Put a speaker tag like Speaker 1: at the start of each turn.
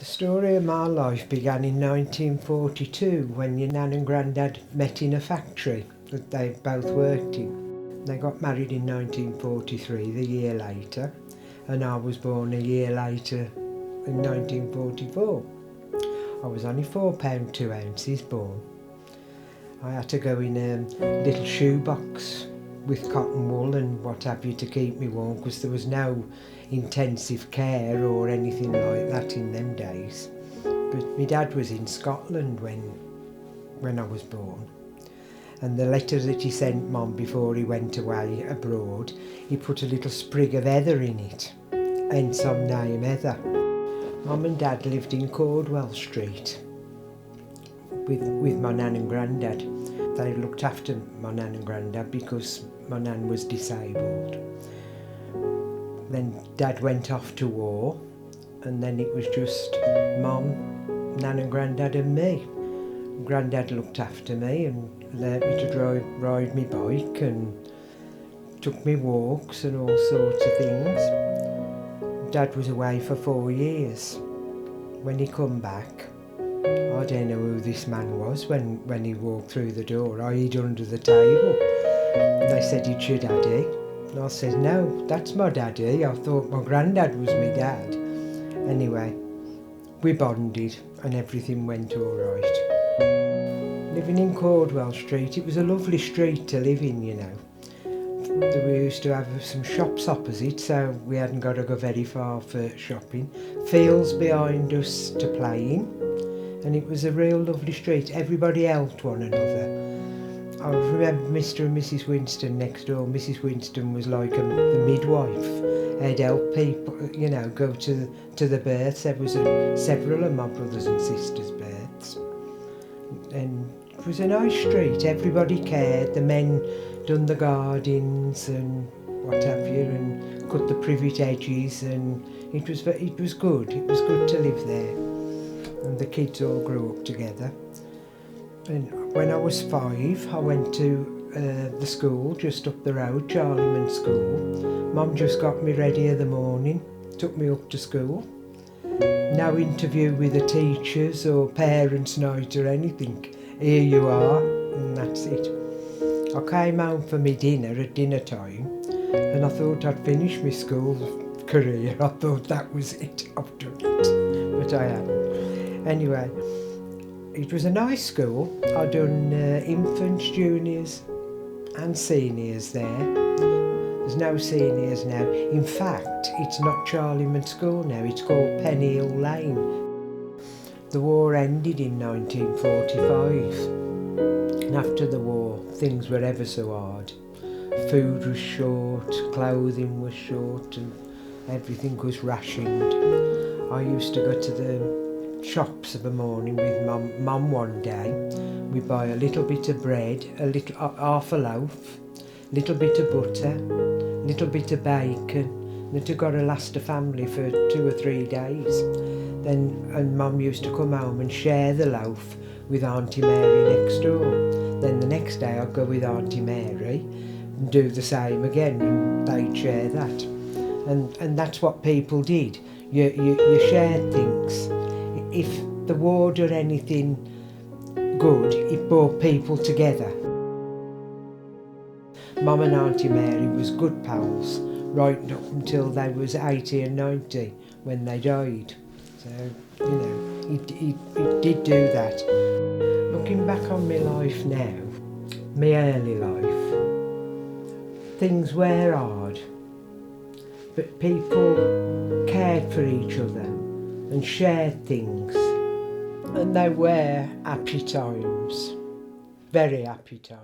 Speaker 1: The story of my life began in 1942 when your nan and granddad met in a factory that they both worked in. They got married in 1943, the year later, and I was born a year later in 1944. I was only £4 2 ounces born. I had to go in a little shoebox with cotton wool and what have you to keep me warm, because there was no intensive care or anything like that in them days. But my dad was in Scotland when I was born, and the letter that he sent Mum before he went away abroad, he put a little sprig of heather in it, and some name Heather. Mum and Dad lived in Cordwell Street with my nan and granddad. They looked after my nan and granddad because my nan was disabled. Then Dad went off to war, and then it was just Mum, Nan and Grandad and me. Grandad looked after me and learnt me to ride my bike and took me walks and all sorts of things. Dad was away for 4 years. When he come back, I don't know who this man was when he walked through the door. I hid under the table. They said, "It's your daddy." And I said, "No, that's my daddy. I thought my granddad was my dad." Anyway, we bonded and everything went all right. Living in Cordwell Street, it was a lovely street to live in, you know. We used to have some shops opposite, so we hadn't got to go very far for shopping. Fields behind us to play in, and it was a real lovely street. Everybody helped one another. I remember Mr and Mrs Winston next door. Mrs Winston was like the midwife. They'd help people, you know, go to the births. There was several of my brothers and sisters' births. And it was a nice street. Everybody cared. The men done the gardens and what have you, and cut the privet edges, and it was good. It was good to live there. And the kids all grew up together. And when I was 5, I went to the school just up the road, Charleyman School. Mum just got me ready in the morning, took me up to school. No interview with the teachers or parents' night or anything. Here you are, and that's it. I came home for my dinner at dinner time, and I thought I'd finished my school career. I thought that was it, I've done it, but I hadn't. Anyway, it was a nice school. I'd done infants, juniors and seniors there. There's no seniors now. In fact, it's not Charleyman School now, it's called Pennyhill Lane. The war ended in 1945. And after the war, things were ever so hard. Food was short, clothing was short, and everything was rationed. I used to go to the shops of a morning with mum one day. We buy a little bit of bread, half a loaf, little bit of butter, little bit of bacon, and it got to last a family for 2 or 3 days. And Mum used to come home and share the loaf with Auntie Mary next door. Then the next day I'd go with Auntie Mary and do the same again, and they'd share that. And that's what people did. You shared things. If the war did anything good, it brought people together. Mum and Auntie Mary was good pals right up until they was 80 and 90 when they died. So, you know, it did do that. Looking back on my life now, my early life, things were hard, but people cared for each other and shared things, and they were happy times, very happy times.